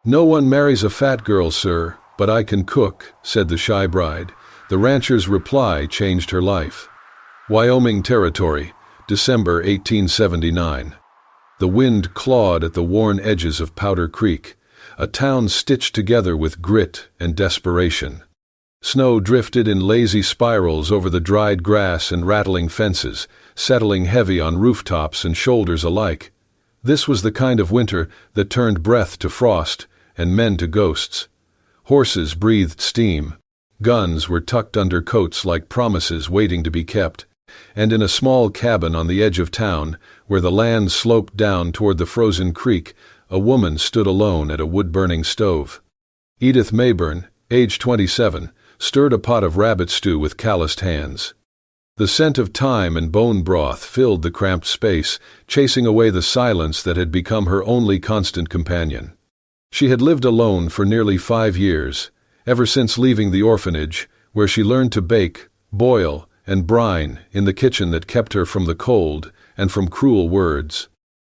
"No one marries a fat girl, sir, but I can cook," said the shy bride. The rancher's reply changed her life. Wyoming Territory, December 1879. The wind clawed at the worn edges of Powder Creek, a town stitched together with grit and desperation. Snow drifted in lazy spirals over the dried grass and rattling fences, settling heavy on rooftops and shoulders alike. This was the kind of winter that turned breath to frost and men to ghosts. Horses breathed steam. Guns were tucked under coats like promises waiting to be kept. And in a small cabin on the edge of town, where the land sloped down toward the frozen creek, a woman stood alone at a wood-burning stove. Edith Mayburn, age 27, stirred a pot of rabbit stew with calloused hands. The scent of thyme and bone broth filled the cramped space, chasing away the silence that had become her only constant companion. She had lived alone for nearly 5 years, ever since leaving the orphanage, where she learned to bake, boil, and brine in the kitchen that kept her from the cold and from cruel words.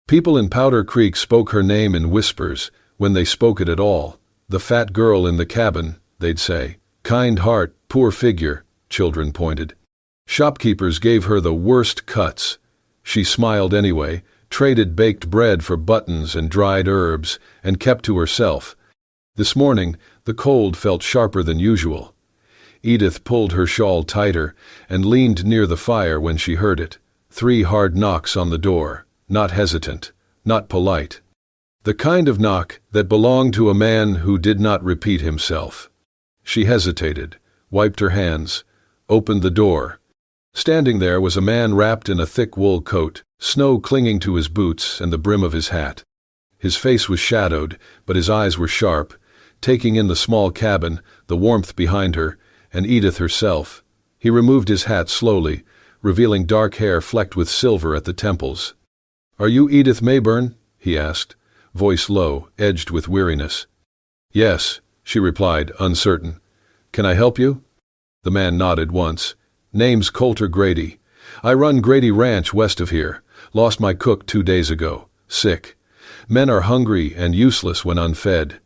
People in Powder Creek spoke her name in whispers, when they spoke it at all. "The fat girl in the cabin," they'd say. "Kind heart, poor figure," children pointed. Shopkeepers gave her the worst cuts. She smiled anyway, traded baked bread for buttons and dried herbs, and kept to herself. This morning, the cold felt sharper than usual. Edith pulled her shawl tighter and leaned near the fire when she heard it. 3 hard knocks on the door, not hesitant, not polite. The kind of knock that belonged to a man who did not repeat himself. She hesitated, wiped her hands, opened the door. Standing there was a man wrapped in a thick wool coat, snow clinging to his boots and the brim of his hat. His face was shadowed, but his eyes were sharp, taking in the small cabin, the warmth behind her, and Edith herself. He removed his hat slowly, revealing dark hair flecked with silver at the temples. "Are you Edith Mayburn?" he asked, voice low, edged with weariness. "Yes," she replied, uncertain. "Can I help you?" The man nodded once. "Name's Colter Grady. I run Grady Ranch west of here. Lost my cook 2 days ago. Sick. Men are hungry and useless when unfed."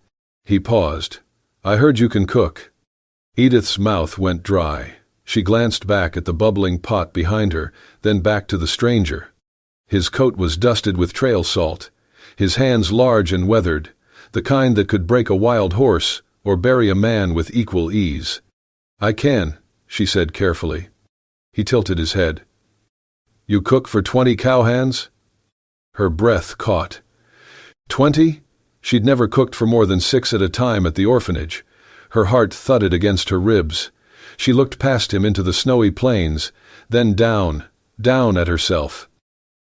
He paused. "I heard you can cook." Edith's mouth went dry. She glanced back at the bubbling pot behind her, then back to the stranger. His coat was dusted with trail salt, his hands large and weathered, the kind that could break a wild horse or bury a man with equal ease. "I can," she said carefully. He tilted his head. "You cook for 20 cowhands?" Her breath caught. 20? She'd never cooked for more than 6 at a time at the orphanage. Her heart thudded against her ribs. She looked past him into the snowy plains, then down at herself.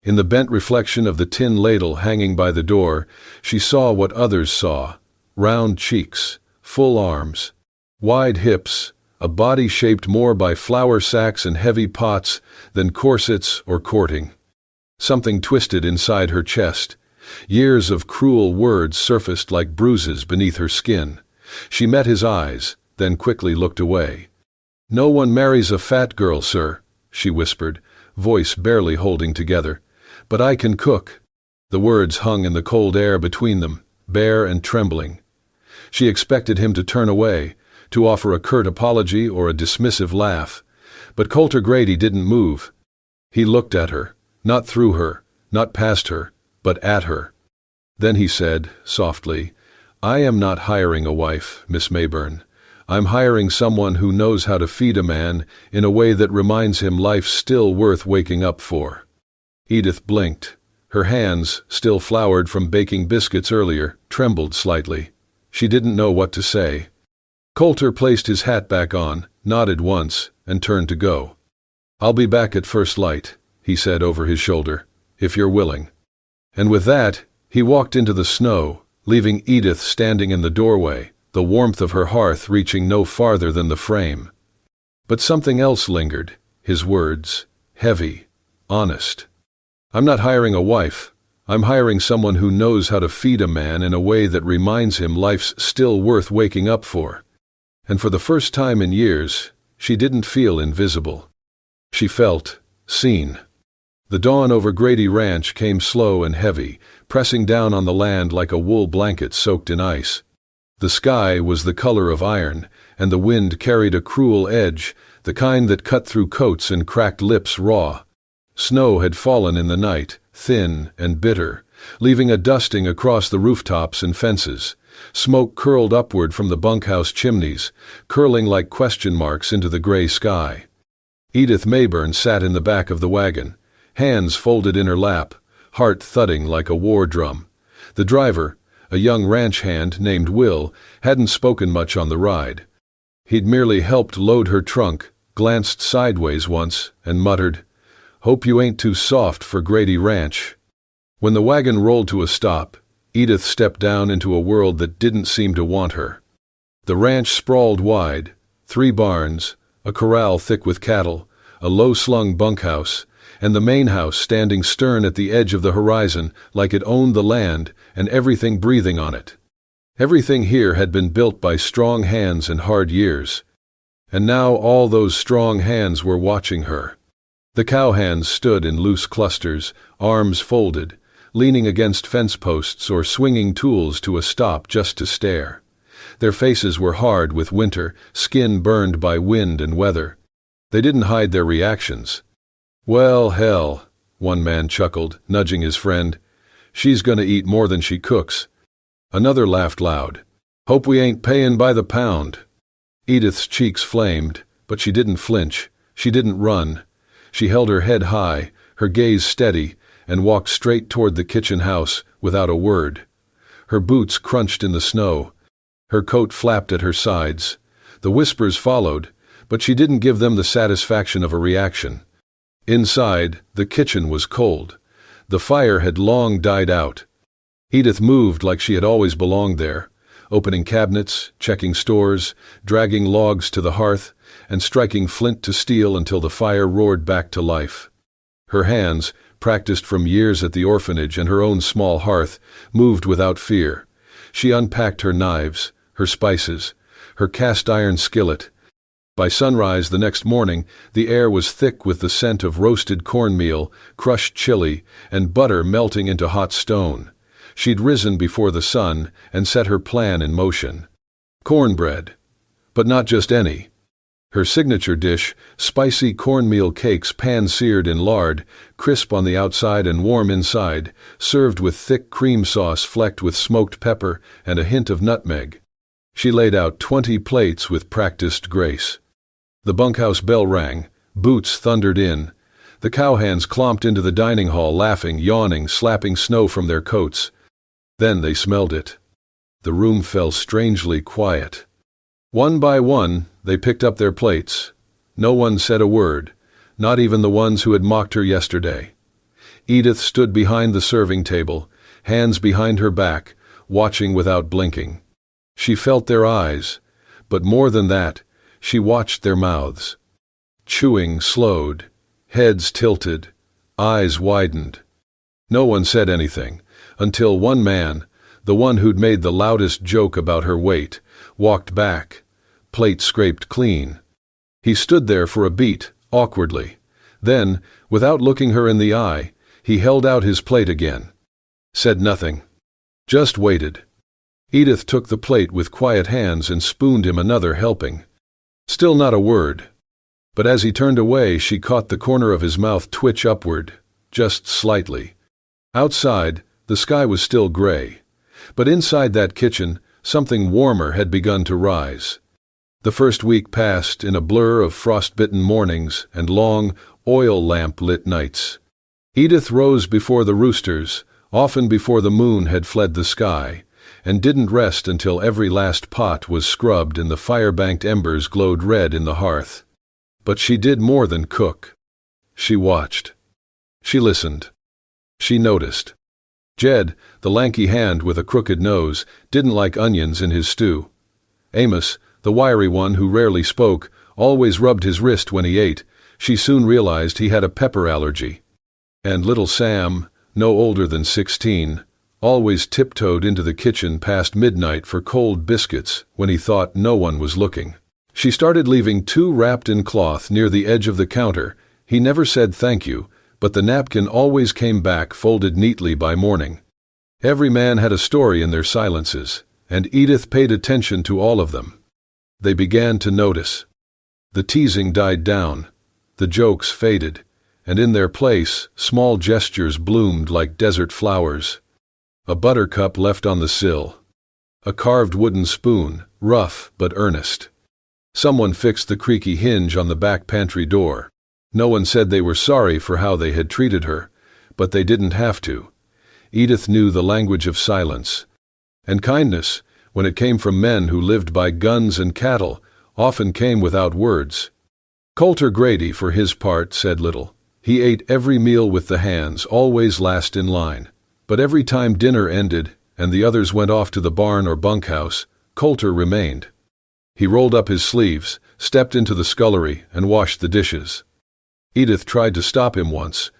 In the bent reflection of the tin ladle hanging by the door, she saw what others saw: round cheeks, full arms, wide hips, a body shaped more by flour sacks and heavy pots than corsets or courting. Something twisted inside her chest. Years of cruel words surfaced like bruises beneath her skin. She met his eyes, then quickly looked away. "No one marries a fat girl, sir," she whispered, voice barely holding together. "But I can cook." The words hung in the cold air between them, bare and trembling. She expected him to turn away, to offer a curt apology or a dismissive laugh. But Colter Grady didn't move. He looked at her, not through her, not past her, but at her. Then he said, softly, "I am not hiring a wife, Miss Mayburn. I'm hiring someone who knows how to feed a man in a way that reminds him life's still worth waking up for." Edith blinked. Her hands, still floured from baking biscuits earlier, trembled slightly. She didn't know what to say. Colter placed his hat back on, nodded once, and turned to go. "I'll be back at first light," he said over his shoulder, "if you're willing." And with that, he walked into the snow, leaving Edith standing in the doorway, the warmth of her hearth reaching no farther than the frame. But something else lingered, his words, heavy, honest. "I'm not hiring a wife. I'm hiring someone who knows how to feed a man in a way that reminds him life's still worth waking up for." And for the first time in years, she didn't feel invisible. She felt seen. The dawn over Grady Ranch came slow and heavy, pressing down on the land like a wool blanket soaked in ice. The sky was the color of iron, and the wind carried a cruel edge, the kind that cut through coats and cracked lips raw. Snow had fallen in the night, thin and bitter, leaving a dusting across the rooftops and fences. Smoke curled upward from the bunkhouse chimneys, curling like question marks into the gray sky. Edith Mayburn sat in the back of the wagon, hands folded in her lap, heart thudding like a war drum. The driver, a young ranch hand named Will, hadn't spoken much on the ride. He'd merely helped load her trunk, glanced sideways once, and muttered, "Hope you ain't too soft for Grady Ranch." When the wagon rolled to a stop, Edith stepped down into a world that didn't seem to want her. The ranch sprawled wide, 3 barns, a corral thick with cattle, a low-slung bunkhouse, and the main house standing stern at the edge of the horizon like it owned the land and everything breathing on it. Everything here had been built by strong hands and hard years. And now all those strong hands were watching her. The cowhands stood in loose clusters, arms folded, leaning against fence posts or swinging tools to a stop just to stare. Their faces were hard with winter, skin burned by wind and weather. They didn't hide their reactions. "Well, hell," one man chuckled, nudging his friend. "She's gonna eat more than she cooks." Another laughed loud. "Hope we ain't payin' by the pound." Edith's cheeks flamed, but she didn't flinch. She didn't run. She held her head high, her gaze steady, and walked straight toward the kitchen house without a word. Her boots crunched in the snow. Her coat flapped at her sides. The whispers followed, but she didn't give them the satisfaction of a reaction. Inside, the kitchen was cold. The fire had long died out. Edith moved like she had always belonged there, opening cabinets, checking stores, dragging logs to the hearth, and striking flint to steel until the fire roared back to life. Her hands, practiced from years at the orphanage and her own small hearth, moved without fear. She unpacked her knives, her spices, her cast-iron skillet. By sunrise the next morning, the air was thick with the scent of roasted cornmeal, crushed chili, and butter melting into hot stone. She'd risen before the sun and set her plan in motion. Cornbread. But not just any. Her signature dish, spicy cornmeal cakes pan-seared in lard, crisp on the outside and warm inside, served with thick cream sauce flecked with smoked pepper and a hint of nutmeg. She laid out 20 plates with practiced grace. The bunkhouse bell rang, boots thundered in. The cowhands clomped into the dining hall laughing, yawning, slapping snow from their coats. Then they smelled it. The room fell strangely quiet. One by one, they picked up their plates. No one said a word, not even the ones who had mocked her yesterday. Edith stood behind the serving table, hands behind her back, watching without blinking. She felt their eyes, but more than that, she watched their mouths. Chewing slowed, heads tilted, eyes widened. No one said anything, until one man, the one who'd made the loudest joke about her weight, walked back, plate scraped clean. He stood there for a beat, awkwardly. Then, without looking her in the eye, he held out his plate again. Said nothing. Just waited. Edith took the plate with quiet hands and spooned him another helping. Still not a word. But as he turned away, she caught the corner of his mouth twitch upward, just slightly. Outside, the sky was still gray. But inside that kitchen, something warmer had begun to rise. The first week passed in a blur of frost-bitten mornings and long, oil-lamp-lit nights. Edith rose before the roosters, often before the moon had fled the sky, and didn't rest until every last pot was scrubbed and the fire-banked embers glowed red in the hearth. But she did more than cook. She watched. She listened. She noticed. Jed, the lanky hand with a crooked nose, didn't like onions in his stew. Amos, the wiry one who rarely spoke, always rubbed his wrist when he ate. She soon realized he had a pepper allergy. And little Sam, no older than 16, always tiptoed into the kitchen past midnight for cold biscuits when he thought no one was looking. She started leaving 2 wrapped in cloth near the edge of the counter. He never said thank you, but the napkin always came back folded neatly by morning. Every man had a story in their silences, and Edith paid attention to all of them. They began to notice. The teasing died down, the jokes faded, and in their place, small gestures bloomed like desert flowers. A buttercup left on the sill. A carved wooden spoon, rough but earnest. Someone fixed the creaky hinge on the back pantry door. No one said they were sorry for how they had treated her, but they didn't have to. Edith knew the language of silence. And kindness, when it came from men who lived by guns and cattle, often came without words. Coulter Grady, for his part, said little. He ate every meal with the hands, always last in line. But every time dinner ended, and the others went off to the barn or bunkhouse, Coulter remained. He rolled up his sleeves, stepped into the scullery, and washed the dishes. Edith tried to stop him once.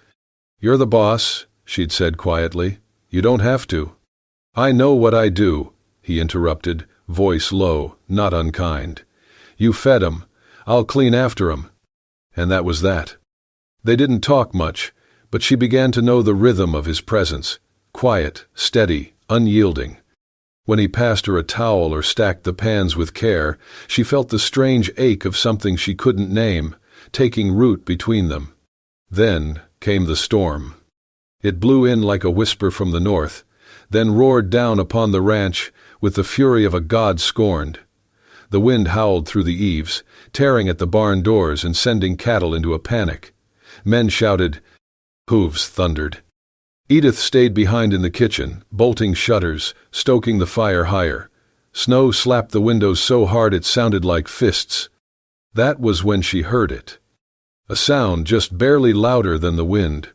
"You're the boss," she'd said quietly. "You don't have to." "I know what I do," he interrupted, voice low, not unkind. "You fed 'em. I'll clean after 'em." And that was that. They didn't talk much, but she began to know the rhythm of his presence, quiet, steady, unyielding. When he passed her a towel or stacked the pans with care, she felt the strange ache of something she couldn't name, taking root between them. Then came the storm. It blew in like a whisper from the north, then roared down upon the ranch with the fury of a god scorned. The wind howled through the eaves, tearing at the barn doors and sending cattle into a panic. Men shouted. Hooves thundered. Edith stayed behind in the kitchen, bolting shutters, stoking the fire higher. Snow slapped the windows so hard it sounded like fists. That was when she heard it. A sound just barely louder than the wind.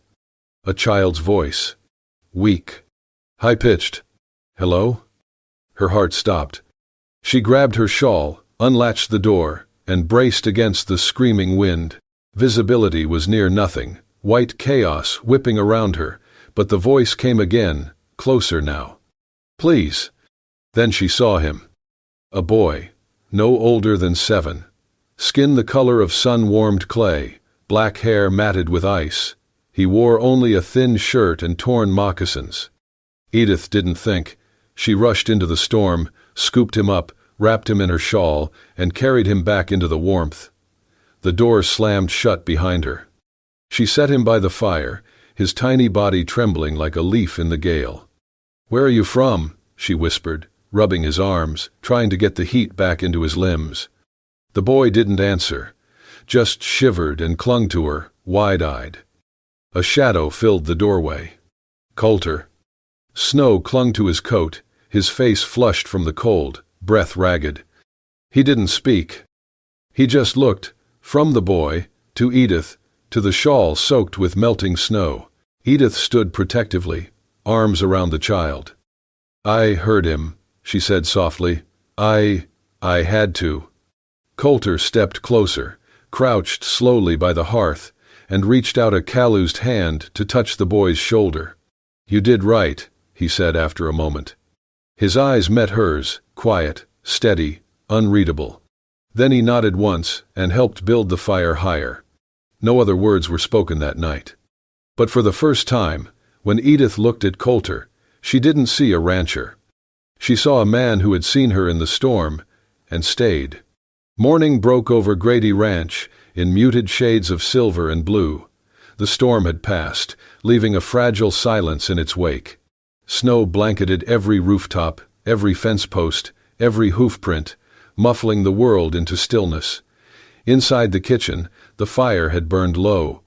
A child's voice. Weak. High-pitched. "Hello?" Her heart stopped. She grabbed her shawl, unlatched the door, and braced against the screaming wind. Visibility was near nothing, white chaos whipping around her, but the voice came again, closer now. "Please." Then she saw him. A boy, no older than 7. Skin the color of sun-warmed clay, black hair matted with ice. He wore only a thin shirt and torn moccasins. Edith didn't think. She rushed into the storm, scooped him up, wrapped him in her shawl, and carried him back into the warmth. The door slammed shut behind her. She set him by the fire, his tiny body trembling like a leaf in the gale. "Where are you from?" she whispered, rubbing his arms, trying to get the heat back into his limbs. The boy didn't answer, just shivered and clung to her, wide-eyed. A shadow filled the doorway. Coulter. Snow clung to his coat, his face flushed from the cold, breath ragged. He didn't speak. He just looked, from the boy, to Edith, to the shawl soaked with melting snow. Edith stood protectively, arms around the child. "I heard him," she said softly. I had to." Coulter stepped closer, crouched slowly by the hearth, and reached out a calloused hand to touch the boy's shoulder. "You did right," he said after a moment. His eyes met hers, quiet, steady, unreadable. Then he nodded once and helped build the fire higher. No other words were spoken that night. But for the first time, when Edith looked at Coulter, she didn't see a rancher. She saw a man who had seen her in the storm and stayed. Morning broke over Grady Ranch in muted shades of silver and blue. The storm had passed, leaving a fragile silence in its wake. Snow blanketed every rooftop, every fence post, every hoofprint, muffling the world into stillness. Inside the kitchen, the fire had burned low.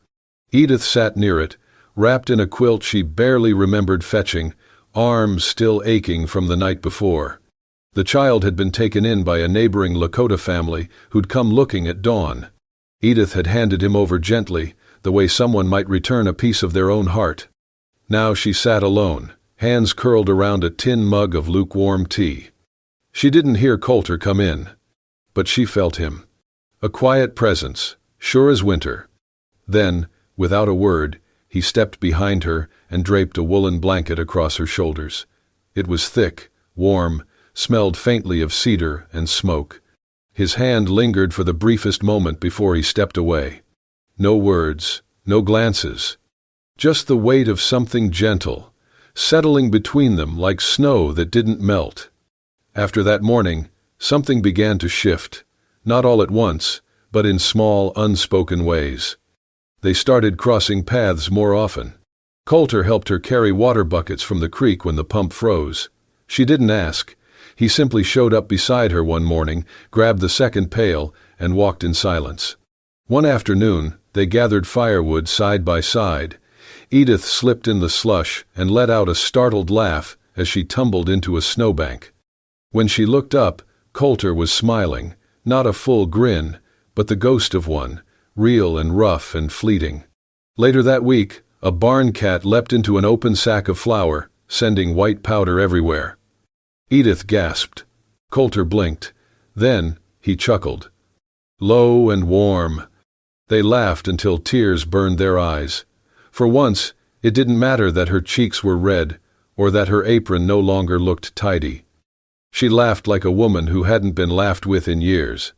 Edith sat near it, wrapped in a quilt she barely remembered fetching, arms still aching from the night before. The child had been taken in by a neighboring Lakota family who'd come looking at dawn. Edith had handed him over gently, the way someone might return a piece of their own heart. Now she sat alone, hands curled around a tin mug of lukewarm tea. She didn't hear Coulter come in, but she felt him. A quiet presence, sure as winter. Then, without a word, he stepped behind her and draped a woolen blanket across her shoulders. It was thick, warm, smelled faintly of cedar and smoke. His hand lingered for the briefest moment before he stepped away. No words, no glances. Just the weight of something gentle, settling between them like snow that didn't melt. After that morning, something began to shift, not all at once, but in small, unspoken ways. They started crossing paths more often. Coulter helped her carry water buckets from the creek when the pump froze. She didn't ask. He simply showed up beside her one morning, grabbed the second pail, and walked in silence. One afternoon, they gathered firewood side by side. Edith slipped in the slush and let out a startled laugh as she tumbled into a snowbank. When she looked up, Coulter was smiling, not a full grin, but the ghost of one, real and rough and fleeting. Later that week, a barn cat leapt into an open sack of flour, sending white powder everywhere. Edith gasped. Coulter blinked. Then he chuckled. Low and warm. They laughed until tears burned their eyes. For once, it didn't matter that her cheeks were red or that her apron no longer looked tidy. She laughed like a woman who hadn't been laughed with in years.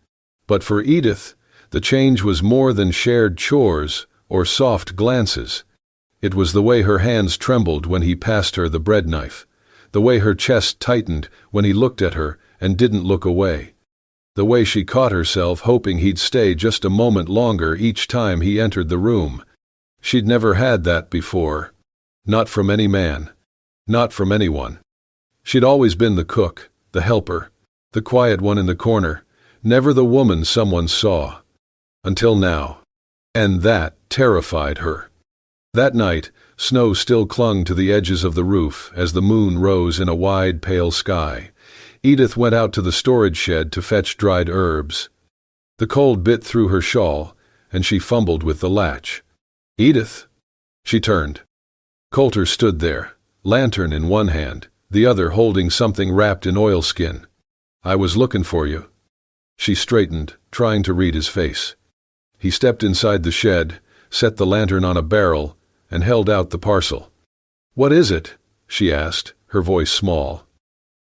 But for Edith, the change was more than shared chores or soft glances. It was the way her hands trembled when he passed her the bread knife, the way her chest tightened when he looked at her and didn't look away, the way she caught herself hoping he'd stay just a moment longer each time he entered the room. She'd never had that before. Not from any man. Not from anyone. She'd always been the cook, the helper, the quiet one in the corner, never the woman someone saw. Until now. And that terrified her. That night, snow still clung to the edges of the roof as the moon rose in a wide, pale sky. Edith went out to the storage shed to fetch dried herbs. The cold bit through her shawl, and she fumbled with the latch. Edith! She turned. Coulter stood there, lantern in one hand, the other holding something wrapped in oilskin. I was looking for you. She straightened, trying to read his face. He stepped inside the shed, set the lantern on a barrel, and held out the parcel. What is it? She asked, her voice small.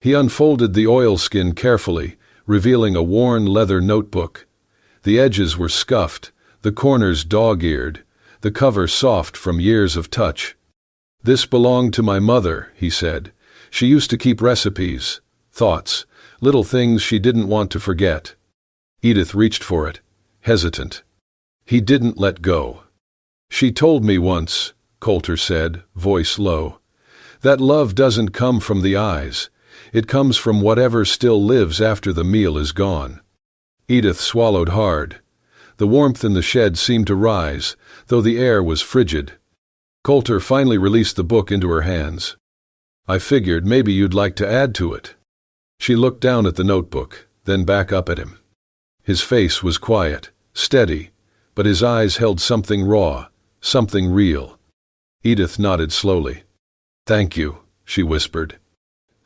He unfolded the oilskin carefully, revealing a worn leather notebook. The edges were scuffed, the corners dog-eared, the cover soft from years of touch. This belonged to my mother, he said. She used to keep recipes, thoughts, little things she didn't want to forget. Edith reached for it, hesitant. He didn't let go. She told me once, Coulter said, voice low, that love doesn't come from the eyes. It comes from whatever still lives after the meal is gone. Edith swallowed hard. The warmth in the shed seemed to rise, though the air was frigid. Coulter finally released the book into her hands. I figured maybe you'd like to add to it. She looked down at the notebook, then back up at him. His face was quiet, steady, but his eyes held something raw, something real. Edith nodded slowly. Thank you, she whispered.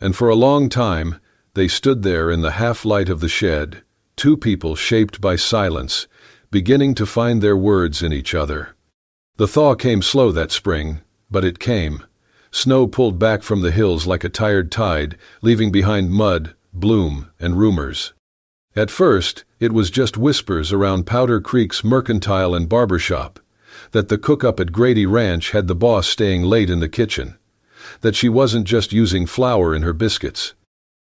And for a long time, they stood there in the half-light of the shed, two people shaped by silence, beginning to find their words in each other. The thaw came slow that spring, but it came. Snow pulled back from the hills like a tired tide, leaving behind mud, bloom, and rumors. At first, it was just whispers around Powder Creek's mercantile and barber shop, that the cook-up at Grady Ranch had the boss staying late in the kitchen, that she wasn't just using flour in her biscuits,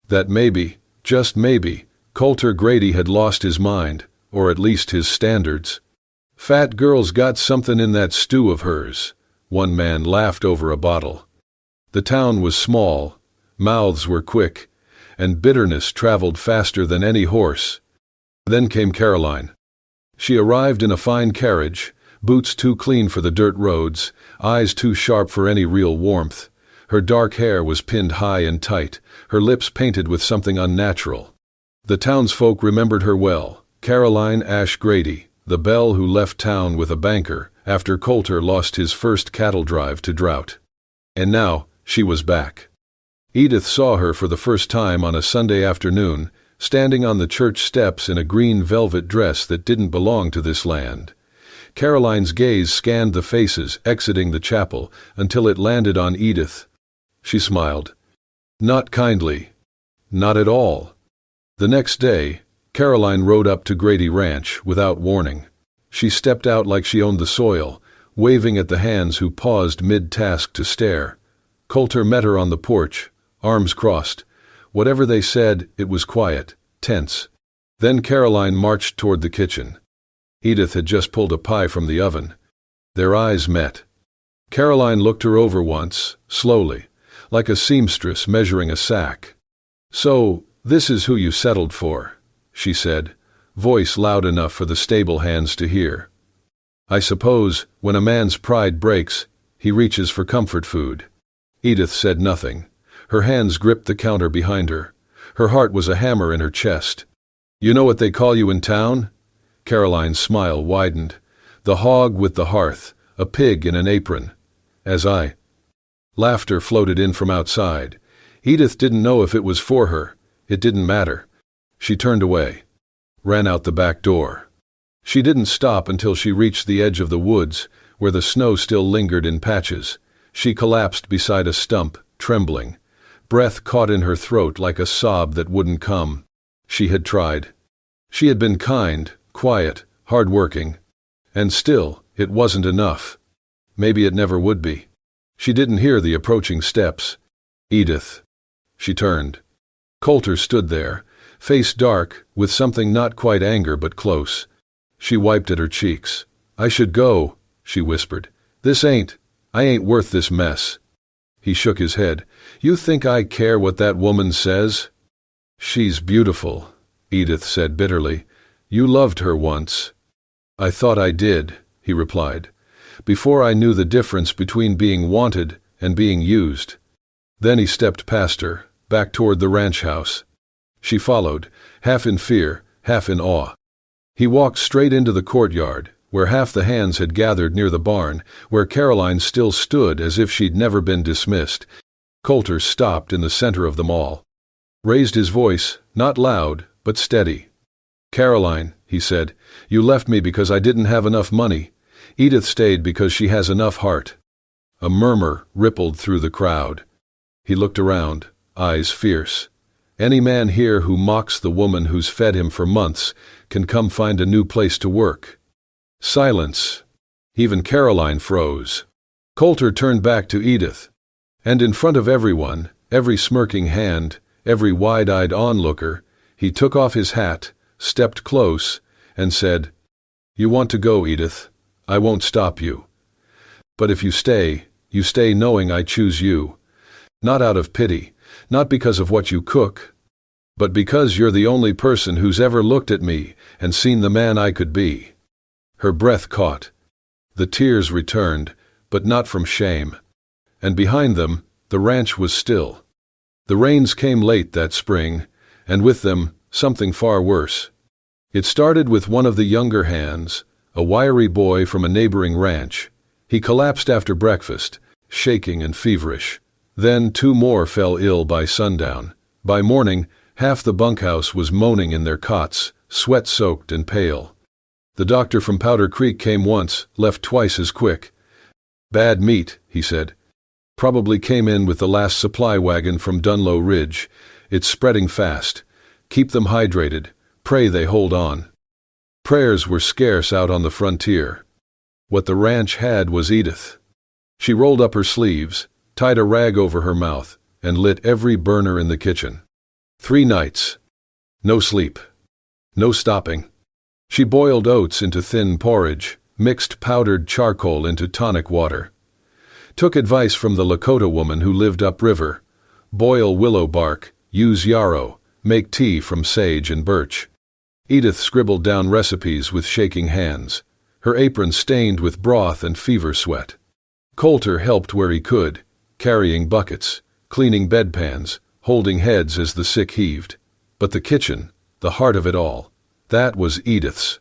that maybe, just maybe, Coulter Grady had lost his mind, or at least his standards. Fat girl's got something in that stew of hers, one man laughed over a bottle. The town was small, mouths were quick, and bitterness traveled faster than any horse. Then came Caroline. She arrived in a fine carriage, boots too clean for the dirt roads, eyes too sharp for any real warmth. Her dark hair was pinned high and tight, her lips painted with something unnatural. The townsfolk remembered her well, Caroline Ash Grady, the belle who left town with a banker after Coulter lost his first cattle drive to drought. And now, she was back. Edith saw her for the first time on a Sunday afternoon, standing on the church steps in a green velvet dress that didn't belong to this land. Caroline's gaze scanned the faces exiting the chapel until it landed on Edith. She smiled. Not kindly. Not at all. The next day, Caroline rode up to Grady Ranch without warning. She stepped out like she owned the soil, waving at the hands who paused mid-task to stare. Coulter met her on the porch, arms crossed. Whatever they said, it was quiet, tense. Then Caroline marched toward the kitchen. Edith had just pulled a pie from the oven. Their eyes met. Caroline looked her over once, slowly, like a seamstress measuring a sack. "So, this is who you settled for," she said, voice loud enough for the stable hands to hear. "I suppose, when a man's pride breaks, he reaches for comfort food." Edith said nothing. Her hands gripped the counter behind her. Her heart was a hammer in her chest. "You know what they call you in town?" Caroline's smile widened. "The hog with the hearth, a pig in an apron." "As I." Laughter floated in from outside. Edith didn't know if it was for her. It didn't matter. She turned away, ran out the back door. She didn't stop until she reached the edge of the woods, where the snow still lingered in patches. She collapsed beside a stump, trembling. Breath caught in her throat like a sob that wouldn't come. She had tried. She had been kind, quiet, hard-working. And still, it wasn't enough. Maybe it never would be. She didn't hear the approaching steps. "Edith." She turned. Coulter stood there, face dark, with something not quite anger but close. She wiped at her cheeks. "I should go," she whispered. I ain't worth this mess." He shook his head. "You think I care what that woman says?" "She's beautiful," Edith said bitterly. "You loved her once." "I thought I did," he replied, "before I knew the difference between being wanted and being used." Then he stepped past her, back toward the ranch house. She followed, half in fear, half in awe. He walked straight into the courtyard, where half the hands had gathered near the barn, where Caroline still stood as if she'd never been dismissed. Coulter stopped in the center of them all. Raised his voice, not loud, but steady. "Caroline," he said, "you left me because I didn't have enough money. Edith stayed because she has enough heart." A murmur rippled through the crowd. He looked around, eyes fierce. "Any man here who mocks the woman who's fed him for months can come find a new place to work." Silence. Even Caroline froze. Coulter turned back to Edith. And in front of everyone, every smirking hand, every wide-eyed onlooker, he took off his hat, stepped close, and said, "You want to go, Edith. I won't stop you. But if you stay knowing I choose you. Not out of pity, not because of what you cook, but because you're the only person who's ever looked at me and seen the man I could be." Her breath caught. The tears returned, but not from shame. And behind them, the ranch was still. The rains came late that spring, and with them, something far worse. It started with one of the younger hands, a wiry boy from a neighboring ranch. He collapsed after breakfast, shaking and feverish. Then 2 more fell ill by sundown. By morning, half the bunkhouse was moaning in their cots, sweat-soaked and pale. The doctor from Powder Creek came once, left twice as quick. "Bad meat," he said. "Probably came in with the last supply wagon from Dunlow Ridge. It's spreading fast. Keep them hydrated. Pray they hold on." Prayers were scarce out on the frontier. What the ranch had was Edith. She rolled up her sleeves, tied a rag over her mouth, and lit every burner in the kitchen. 3 nights. No sleep. No stopping. She boiled oats into thin porridge, mixed powdered charcoal into tonic water. Took advice from the Lakota woman who lived upriver. Boil willow bark, use yarrow, make tea from sage and birch. Edith scribbled down recipes with shaking hands, her apron stained with broth and fever sweat. Coulter helped where he could, carrying buckets, cleaning bedpans, holding heads as the sick heaved. But the kitchen, the heart of it all, that was Edith's.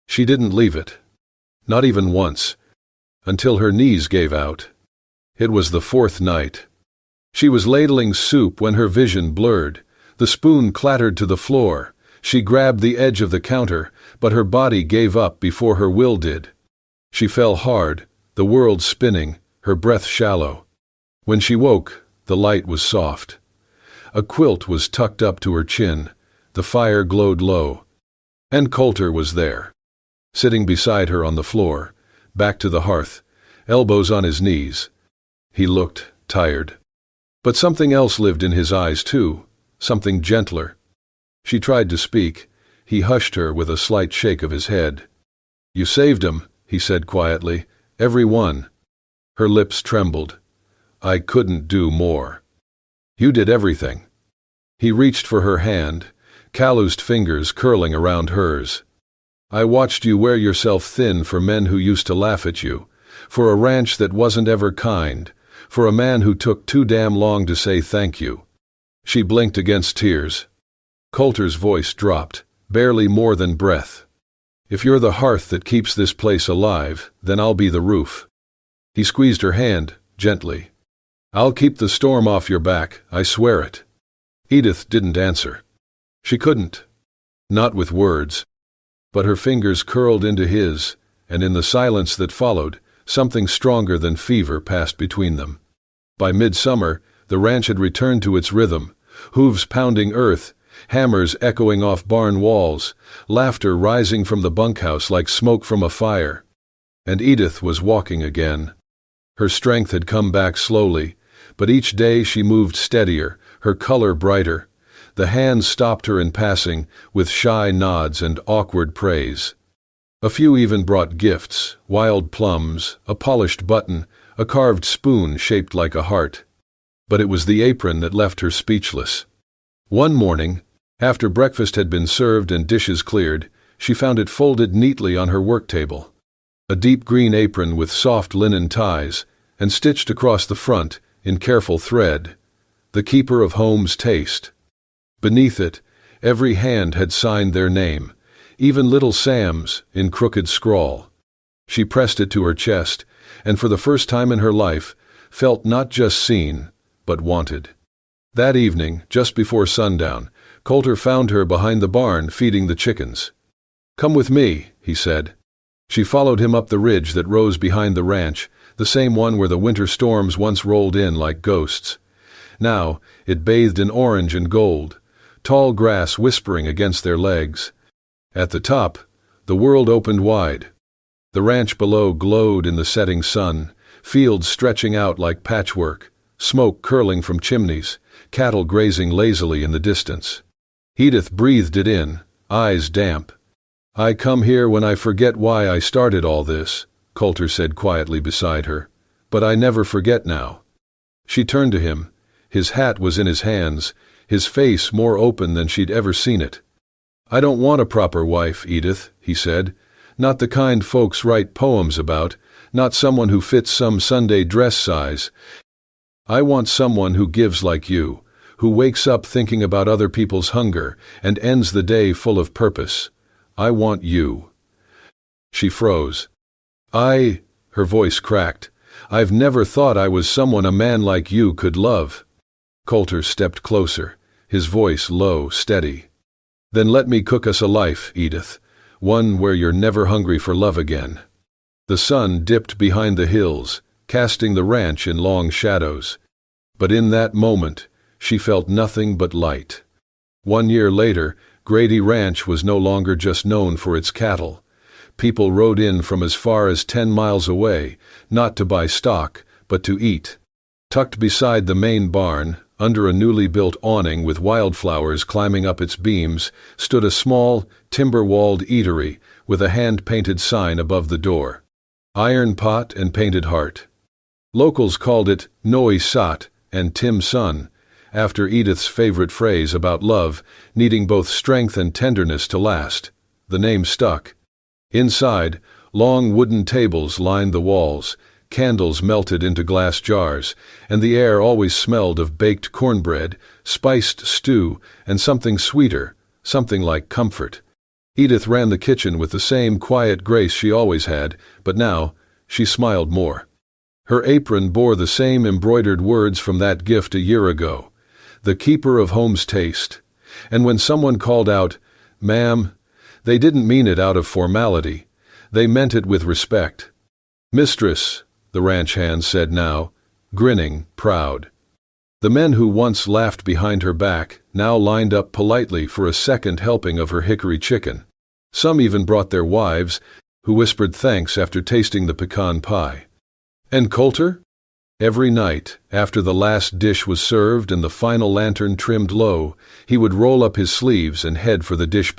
She didn't leave it. Not even once. Until her knees gave out. It was the 4th night. She was ladling soup when her vision blurred. The spoon clattered to the floor. She grabbed the edge of the counter, but her body gave up before her will did. She fell hard, the world spinning, her breath shallow. When she woke, the light was soft. A quilt was tucked up to her chin. The fire glowed low. And Coulter was there, sitting beside her on the floor, back to the hearth, elbows on his knees. He looked tired. But something else lived in his eyes too, something gentler. She tried to speak. He hushed her with a slight shake of his head. "You saved him," he said quietly. "Every one." Her lips trembled. "I couldn't do more." "You did everything." He reached for her hand, calloused fingers curling around hers. "I watched you wear yourself thin for men who used to laugh at you, for a ranch that wasn't ever kind, for a man who took too damn long to say thank you." She blinked against tears. Coulter's voice dropped, barely more than breath. "If you're the hearth that keeps this place alive, then I'll be the roof." He squeezed her hand, gently. "I'll keep the storm off your back, I swear it." Edith didn't answer. She couldn't. Not with words. But her fingers curled into his, and in the silence that followed, something stronger than fever passed between them. By midsummer, the ranch had returned to its rhythm, hooves pounding earth, hammers echoing off barn walls, laughter rising from the bunkhouse like smoke from a fire. And Edith was walking again. Her strength had come back slowly, but each day she moved steadier, her color brighter. The hands stopped her in passing, with shy nods and awkward praise. A few even brought gifts, wild plums, a polished button, a carved spoon shaped like a heart. But it was the apron that left her speechless. One morning, after breakfast had been served and dishes cleared, she found it folded neatly on her work table. A deep green apron with soft linen ties, and stitched across the front, in careful thread, "The Keeper of Home's Taste." Beneath it, every hand had signed their name, even little Sam's, in crooked scrawl. She pressed it to her chest, and for the first time in her life, felt not just seen, but wanted. That evening, just before sundown, Coulter found her behind the barn feeding the chickens. "Come with me," he said. She followed him up the ridge that rose behind the ranch, the same one where the winter storms once rolled in like ghosts. Now, it bathed in orange and gold, tall grass whispering against their legs. At the top, the world opened wide. The ranch below glowed in the setting sun, fields stretching out like patchwork, smoke curling from chimneys, cattle grazing lazily in the distance. Edith breathed it in, eyes damp. "I come here when I forget why I started all this," Coulter said quietly beside her. "But I never forget now." She turned to him. His hat was in his hands, his face more open than she'd ever seen it. "I don't want a proper wife, Edith," he said. "Not the kind folks write poems about, not someone who fits some Sunday dress size. I want someone who gives like you, who wakes up thinking about other people's hunger and ends the day full of purpose. I want you." She froze. Her voice cracked. "I've never thought I was someone a man like you could love." Coulter stepped closer, his voice low, steady. "Then let me cook us a life, Edith, one where you're never hungry for love again." The sun dipped behind the hills, casting the ranch in long shadows. But in that moment, she felt nothing but light. 1 year later, Grady Ranch was no longer just known for its cattle. People rode in from as far as 10 miles away, not to buy stock, but to eat. Tucked beside the main barn, under a newly built awning with wildflowers climbing up its beams, stood a small, timber-walled eatery with a hand-painted sign above the door. Iron pot and painted heart. Locals called it Noi Sat and Tim Sun, after Edith's favorite phrase about love needing both strength and tenderness to last. The name stuck. Inside, long wooden tables lined the walls, candles melted into glass jars, and the air always smelled of baked cornbread, spiced stew, and something sweeter, something like comfort. Edith ran the kitchen with the same quiet grace she always had, but now she smiled more. Her apron bore the same embroidered words from that gift a year ago, "The Keeper of Home's Taste." And when someone called out, "Ma'am," they didn't mean it out of formality. They meant it with respect. "Mistress," the ranch hand said now, grinning, proud. The men who once laughed behind her back now lined up politely for a second helping of her hickory chicken. Some even brought their wives, who whispered thanks after tasting the pecan pie. "And Coulter?" Every night, after the last dish was served and the final lantern trimmed low, he would roll up his sleeves and head for the dish